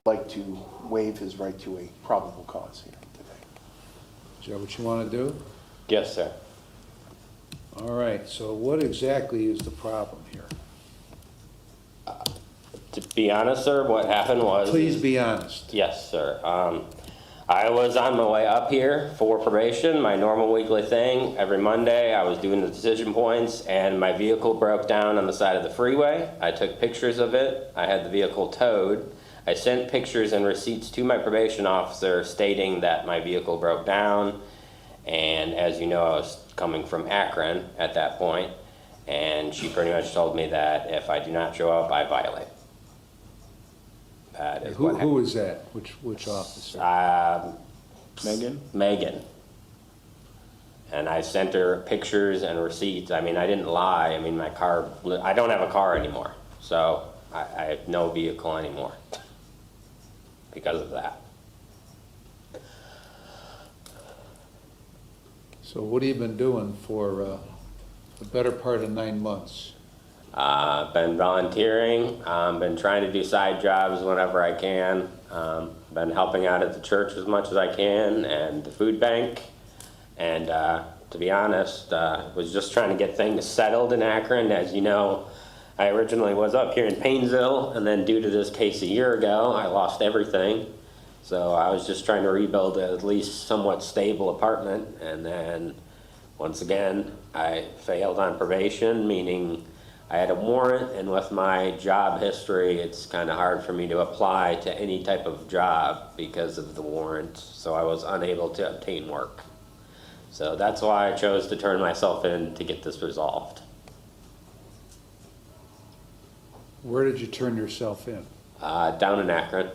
like to waive his right to a probable cause here today. Is that what you want to do? Yes, sir. All right, so what exactly is the problem here? To be honest, sir, what happened was... Please be honest. Yes, sir. I was on my way up here for probation, my normal weekly thing. Every Monday, I was doing the decision points, and my vehicle broke down on the side of the freeway. I took pictures of it. I had the vehicle towed. I sent pictures and receipts to my probation officer stating that my vehicle broke down. And as you know, I was coming from Akron at that point, and she pretty much told me that if I do not show up, I violate. That is what Who is that? Which officer? Megan? Megan. And I sent her pictures and receipts. I mean, I didn't lie. I mean, my car, I don't have a car anymore. So I have no vehicle anymore because of that. So what have you been doing for the better part of 9 months? Been volunteering, been trying to do side jobs whenever I can, been helping out at the church as much as I can and the food bank, and to be honest, was just trying to get things settled in Akron. As you know, I originally was up here in Painesville, and then due to this case a year ago, I lost everything. So I was just trying to rebuild a at least somewhat stable apartment, and then once again, I failed on probation, meaning I had a warrant, and with my job history, it's kind of hard for me to apply to any type of job because of the warrant, so I was unable to obtain work. So that's why I chose to turn myself in to get this resolved. Where did you turn yourself in? Down in Akron.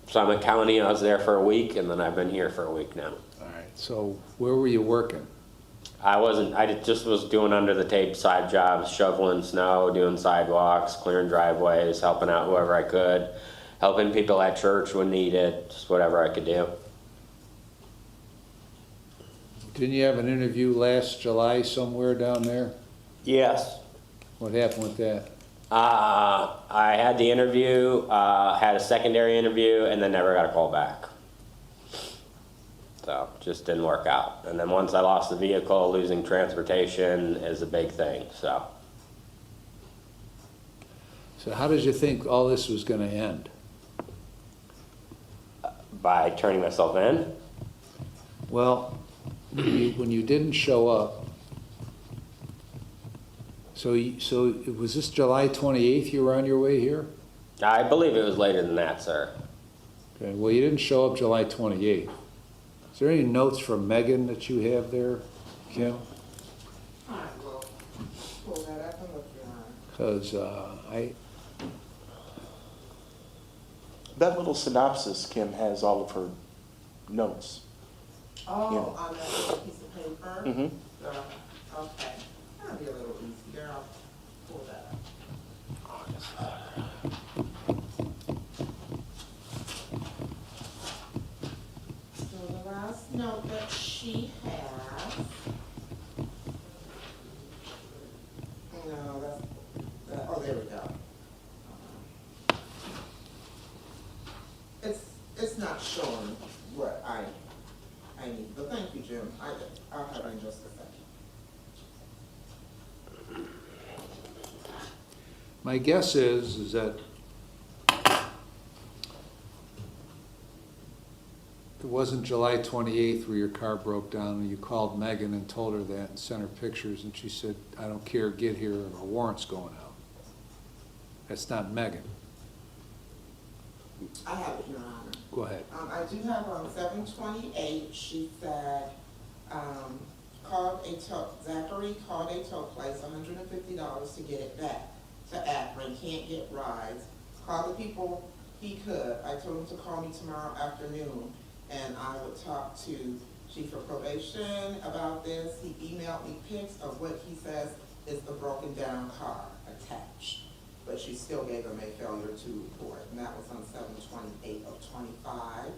So I'm at county, I was there for a week, and then I've been here for a week now. All right, so where were you working? I just was doing under the tape side jobs, shoveling snow, doing sidewalks, clearing driveways, helping out whoever I could, helping people at church when needed, just whatever I could do. Didn't you have an interview last July somewhere down there? Yes. What happened with that? I had the interview, had a secondary interview, and then never got a call back. So just didn't work out. And then once I lost the vehicle, losing transportation is a big thing. So how did you think all this was going to end? by turning myself in. Well, when you didn't show up, so was this July 28th you were on your way here? I believe it was later than that, sir. Okay, well, you didn't show up July 28th. Is there any notes from Megan that you have there, Kim? I will pull that up and look behind. Because That little synopsis, Kim, has all of her notes. Oh, on that little piece of paper? Mm-hmm. Okay, that'll be a little easier, I'll pull that up. So the last note that she has, no, oh, there we go. It's not showing what I need, but thank you, Jim. I'll have it in just a second. my guess is that it wasn't July 28th where your car broke down and you called Megan and told her that and sent her pictures and she said, I don't care, get here, or a warrant's going out. That's not Megan. I have it, Your Honor. Go ahead. I do have on 7/28, she said, Zachary called a tow place, $150 to get it back to Akron, can't get rides. Call the people he could. I told him to call me tomorrow afternoon, and I would talk to Chief of Probation about this. He emailed me pics of what he says is the broken down car attached. But she still gave him a failure to report, and that was on 7/28/25.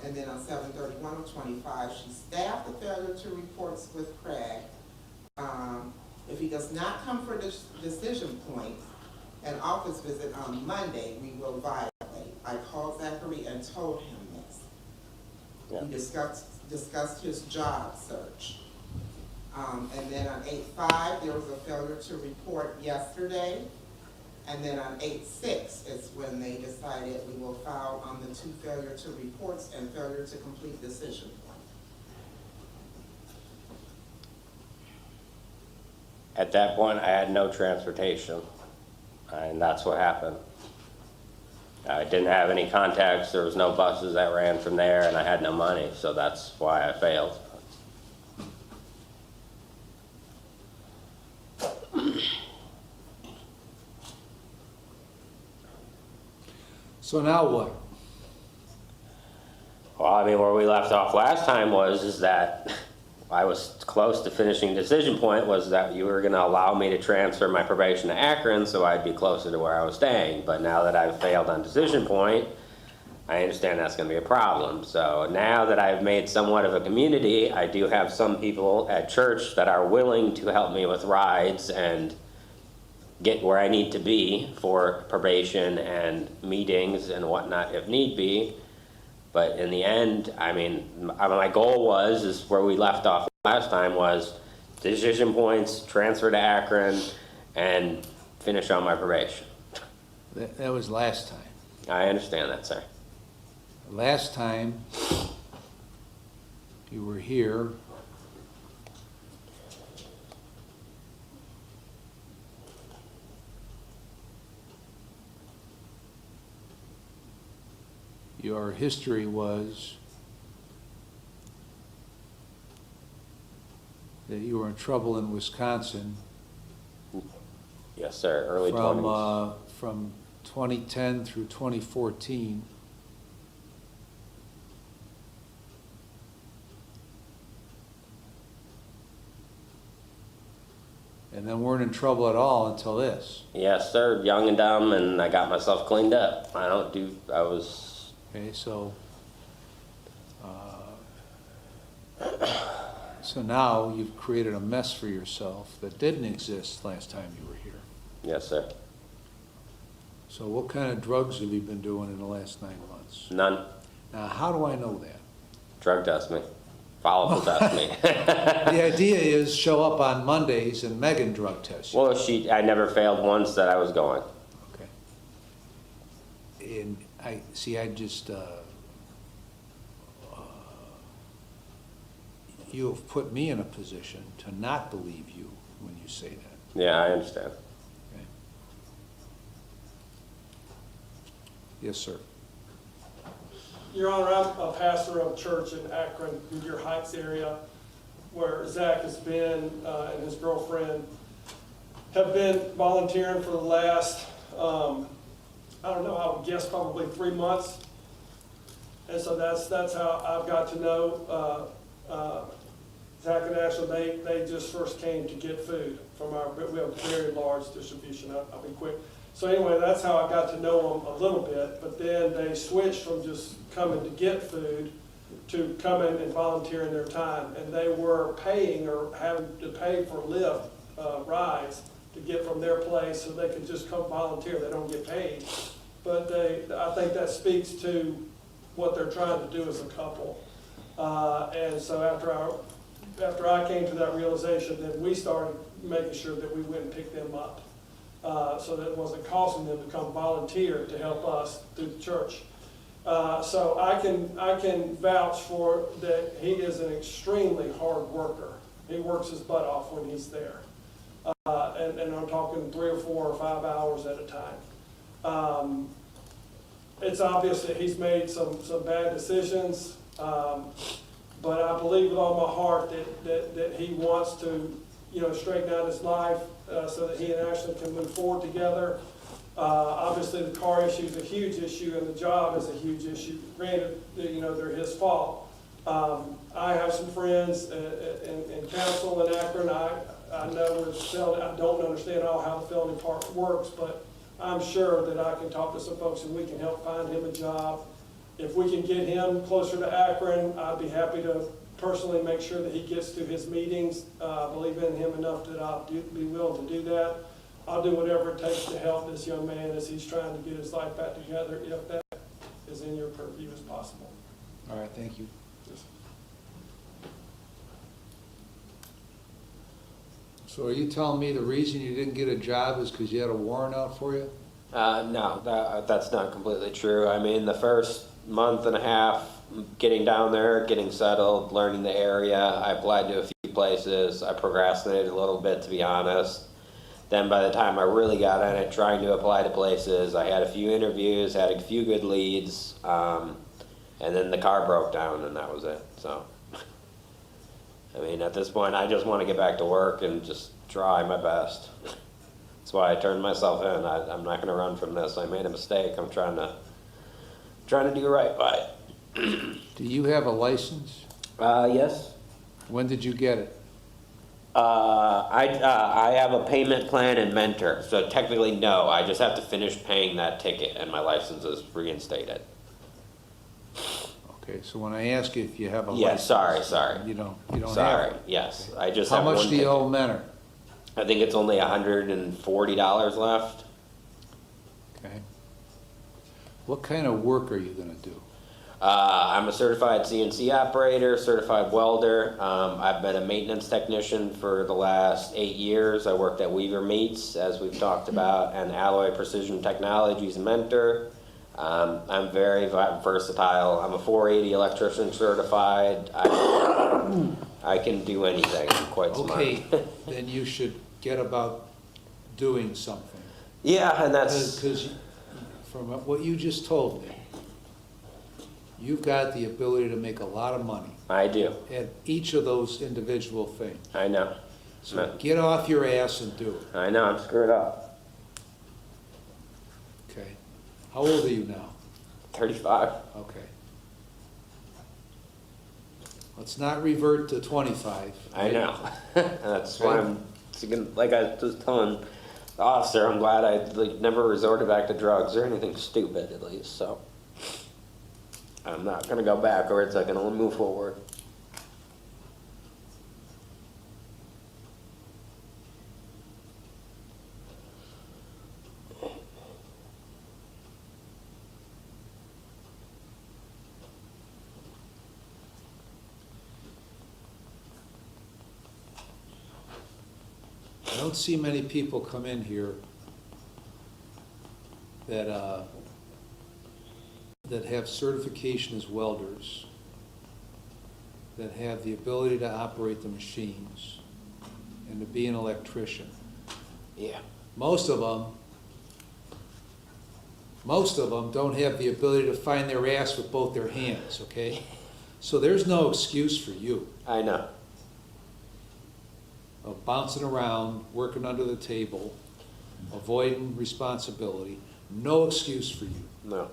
And then on 7/31/25, she staffed the failure to reports with Craig. If he does not come for this decision point, an office visit on Monday, we will violate. I called Zachary and told him this. Yeah. We discussed his job search. And then on 8/5, there was a failure to report yesterday. And then on 8/6 is when they decided we will file on the 2 failure to reports and failure to complete decision point. At that point, I had no transportation, and that's what happened. I didn't have any contacts, there was no buses that ran from there, and I had no money, so that's why I failed. So now what? Well, I mean, where we left off last time is that I was close to finishing decision point, was that you were gonna allow me to transfer my probation to Akron so I'd be closer to where I was staying. But now that I've failed on decision point, I understand that's gonna be a problem. So now that I've made somewhat of a community, I do have some people at church that are willing to help me with rides and get where I need to be for probation and meetings and whatnot if need be. But in the end, I mean, my goal is where we left off last time, was decision points, transfer to Akron, and finish on my probation. That was last time. I understand that, sir. Last time you were here, your history was that you were in trouble in Wisconsin Yes, sir, early 20s. from 2010 through 2014. And then weren't in trouble at all until this. Yes, sir, young and dumb, and I got myself cleaned up. I was... Okay, so so now you've created a mess for yourself that didn't exist last time you were here. Yes, sir. So what kind of drugs have you been doing in the last 9 months? None. Now, how do I know that? Drug test me. Follow-up test me. The idea is show up on Mondays and Megan drug test you. Well, I never failed once that I was going. Okay. And I just, you have put me in a position to not believe you when you say that. Yeah, I understand. Okay. Yes, sir. Your Honor, I'm a pastor of a church in Akron, in your Heights area, where Zach has been and his girlfriend have been volunteering for the last, I don't know, I would guess probably 3 months. And so that's how I've got to know Zach and Ashley. They just first came to get food from we have a very large distribution. I'll be quick. So anyway, that's how I got to know them a little bit, but then they switched from just coming to get food to coming and volunteering their time. And they were paying or having to pay for Lyft rides to get from their place so they could just come volunteer. They don't get paid. But I think that speaks to what they're trying to do as a couple. And so after I came to that realization, then we started making sure that we went and picked them up. So that it wasn't costing them to come volunteer to help us through the church. So I can vouch for that he is an extremely hard worker. He works his butt off when he's there. And I'm talking 3 or 4 or 5 hours at a time. It's obvious that he's made some bad decisions, but I believe with all my heart that he wants to, straighten out his life so that he and Ashley can move forward together. Obviously, the car issue is a huge issue, and the job is a huge issue. Granted, they're his fault. I have some friends in council in Akron. I know with felony, I don't understand how the felony part works, but I'm sure that I can talk to some folks and we can help find him a job. If we can get him closer to Akron, I'd be happy to personally make sure that he gets to his meetings. I believe in him enough that I'll be willing to do that. I'll do whatever it takes to help this young man as he's trying to get his life back together, if that is in your purview as possible. All right, thank you. So are you telling me the reason you didn't get a job is because you had a warrant out for you? No, that's not completely true. I mean, the first month and a half, getting down there, getting settled, learning the area, I applied to a few places. I procrastinated a little bit, to be honest. Then by the time I really got in it, trying to apply to places, I had a few interviews, had a few good leads, and then the car broke down and that was it. So, I mean, at this point, I just want to get back to work and just try my best. That's why I turned myself in. I'm not going to run from this. I made a mistake. I'm trying to do right by it. Do you have a license? Yes. When did you get it? I have a payment plan and mentor, so technically no. I just have to finish paying that ticket and my license is reinstated. Okay, so when I ask you if you have a Yes, license. sorry. You don't have Sorry, it. yes. I just How have one much do you ticket. owe Mentor? I think it's only $140 left. Okay. What kind of work are you gonna do? I'm a certified CNC operator, certified welder. I've been a maintenance technician for the last 8 years. I worked at Weaver Meats, as we've talked about, and Alloy Precision Technologies mentor. I'm very versatile. I'm a 480 electrician certified. I can do anything. I'm quite smart. Okay, then you should get about doing something. Yeah, and that's... Because from what you just told me, you've got the ability to make a lot of money I do. at each of those individual things. I know. So get off your ass and do it, I know, I'm screwed up. okay? How old are you now? 35. Okay. Let's not revert to 25. I know. That's why I'm thinking, like I was telling the officer, I'm glad I never resorted back to drugs or anything stupid, at least. So I'm not gonna go backwards. I can only move forward. I don't see many people come in here that that have certification as welders, that have the ability to operate the machines, and to be an electrician. Yeah. Most of them don't have the ability to find their ass with both their hands, okay? So there's no excuse for you I know. of bouncing around, working under the table, avoiding responsibility. No excuse for you. No.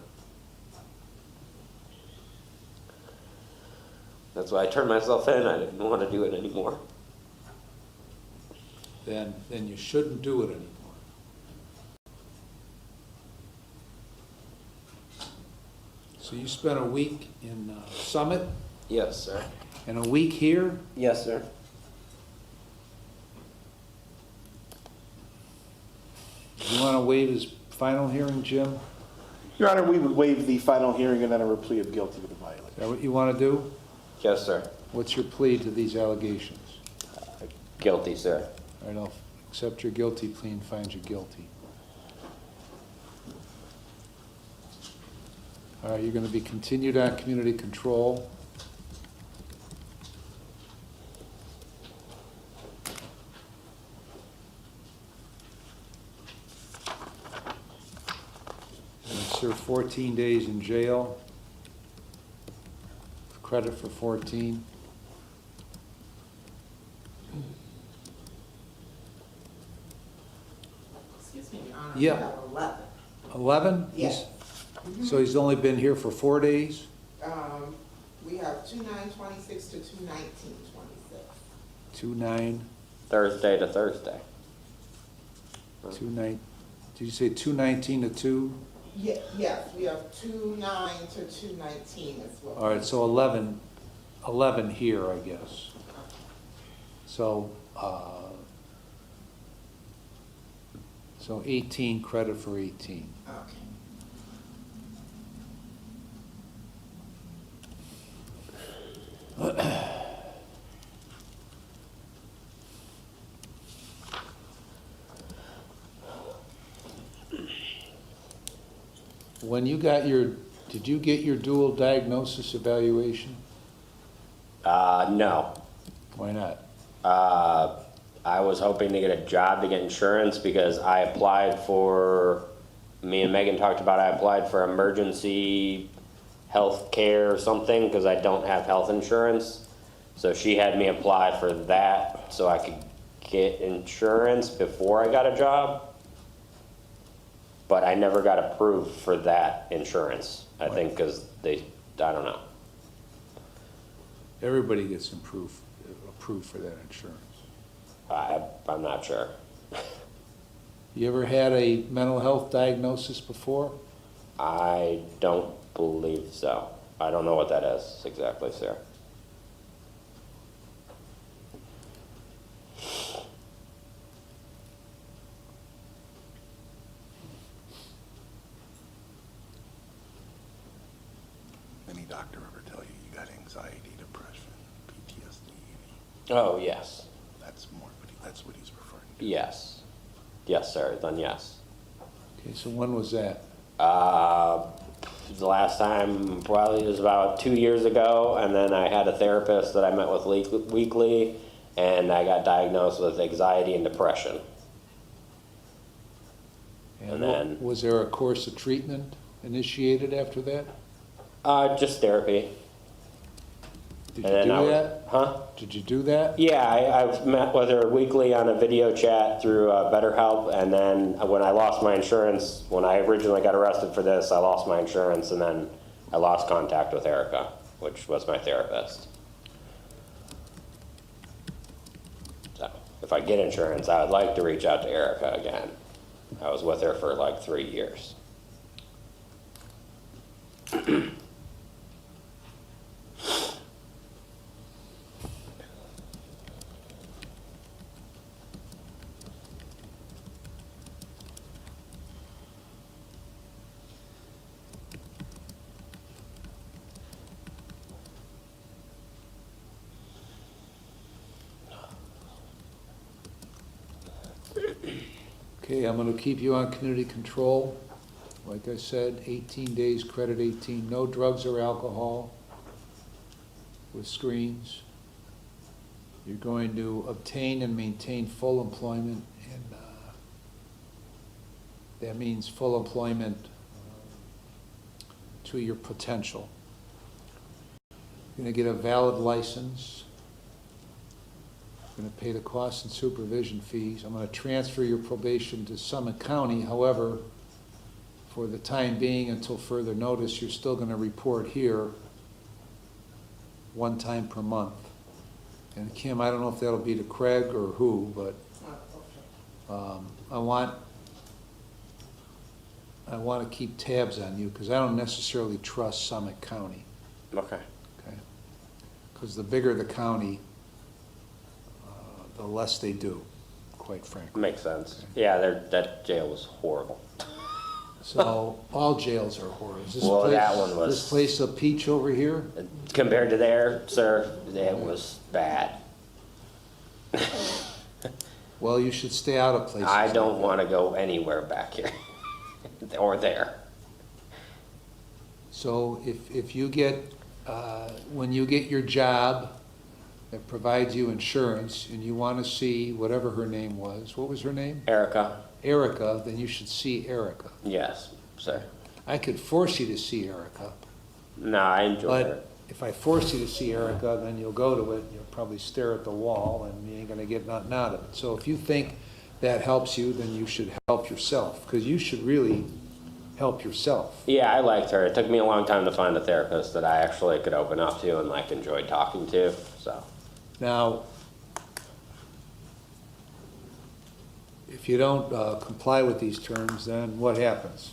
That's why I turned myself in. I didn't want to do it anymore. Then you shouldn't do it anymore. So you spent a week in Summit Yes, sir. and a week here? Yes, sir. Do you want to waive his final hearing, Jim? Your Honor, we would waive the final hearing and enter a plea of guilty to the violation. Is that what you want to do? Yes, sir. What's your plea to these allegations? Guilty, sir. All right, I'll accept your guilty plea and find you guilty. All right, you're going to be continued on community control. Serve 14 days in jail. Credit for 14. Excuse me, Your Honor. Yeah. We have 11. 11? Yes. So he's only been here for 4 days? We have 2/9/26 to 2/19/26. 2/9, Thursday to Thursday. 2/9. Did you say 2/19 to 2? Yes, we have 2/9 to 2/19 as well. All right, so 11 here, I guess. So, so 18, credit for 18. Okay. When you got did you get your dual diagnosis evaluation? No. Why not? I was hoping to get a job to get insurance because I applied for, me and Megan talked about, I applied for emergency health care or something because I don't have health insurance. So she had me apply for that so I could get insurance before I got a job. But I never got approved for that insurance, I think, because I don't know. Everybody gets approved for that insurance. I'm not sure. You ever had a mental health diagnosis before? I don't believe so. I don't know what that is exactly, sir. Any doctor ever tell you you got anxiety, depression, PTSD? Oh, yes. That's what he's referring to. Yes. Yes, sir. Then yes. Okay, so when was that? The last time probably was about 2 years ago, and then I had a therapist that I met with weekly, and I got diagnosed with anxiety and depression. And then- was there a course of treatment initiated after that? Just therapy. Did And you then I do was- that? Huh? Did you do that? Yeah, I've met with her weekly on a video chat through BetterHelp, and then when I lost my insurance, when I originally got arrested for this, I lost my insurance, and then I lost contact with Erica, which was my therapist. So, if I get insurance, I would like to reach out to Erica again. I was with her for like 3 years. Okay, I'm gonna keep you on community control. Like I said, 18 days, credit 18, no drugs or alcohol with screens. You're going to obtain and maintain full employment, and that means full employment to your potential. You're gonna get a valid license. Going to pay the costs and supervision fees. I'm going to transfer your probation to Summit County. However, for the time being, until further notice, you're still going to report here 1 time per month. And Kim, I don't know if that'll be to Craig or who, but I want to keep tabs on you because I don't necessarily trust Summit County. Okay. Okay? Because the bigger the county, the less they do, quite frankly. Makes sense. Yeah, that jail was horrible. So all jails are horrible. Is this Well, place, that one was- this place a peach over here? Compared to there, sir, it was bad. Well, you should stay out of places. I don't want to go anywhere back here or there. So if you get, when you get your job that provides you insurance and you want to see whatever her name was, what was her name? Erica? Erica, then you should see Erica. Yes, sir. I could force you to see Erica, No, I enjoy her. but if I force you to see Erica, then you'll go to it, and you'll probably stare at the wall, and you ain't gonna get nothing out of it. So if you think that helps you, then you should help yourself, because you should really help yourself. Yeah, I liked her. It took me a long time to find a therapist that I actually could open up to and like enjoyed talking to, so. Now, if you don't comply with these terms, then what happens?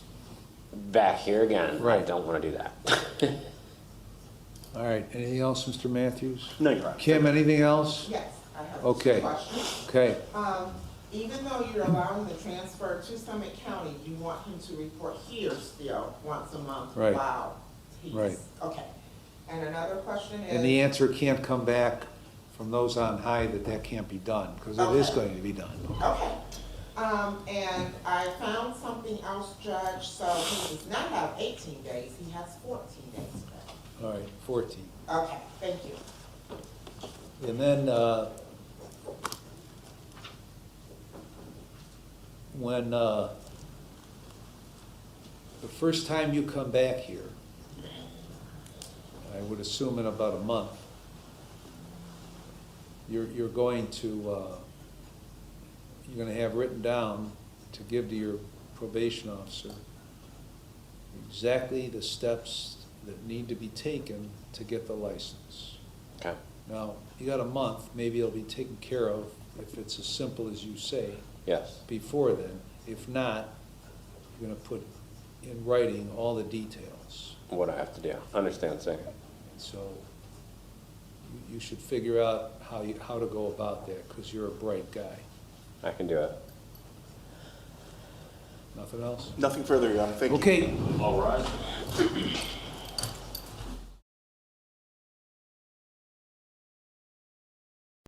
Back here again. I Right. don't want to do that. All right, anything else, Mr. Matthews? No, you're right. Kim, anything else? Yes, I have Okay. 2 questions. Okay, Even though you're allowing the transfer to Summit County, you want him to report here still once a month? Right. Wow. He's- Right. Okay. And another question is. and the answer can't come back from those on high that that can't be done, because it is Okay. going to be done. Okay. And I found something else, Judge, so he does not have 18 days, he has 14 days, Judge. All right, 14. Okay, thank you. And then, when, the first time you come back here, I would assume in about a month, you're going to, you're gonna have written down to give to your probation officer exactly the steps that need to be taken to get the license. Okay. Now, you got a month, maybe it'll be taken care of if it's as simple as you say Yes. before then. If not, you're gonna put in writing all the details. What I have to do. Understand, sir. So you should figure out how to go about that, because you're a bright guy. I can do it. Nothing else? Nothing further, Your Honor. Thank you. Okay, All right.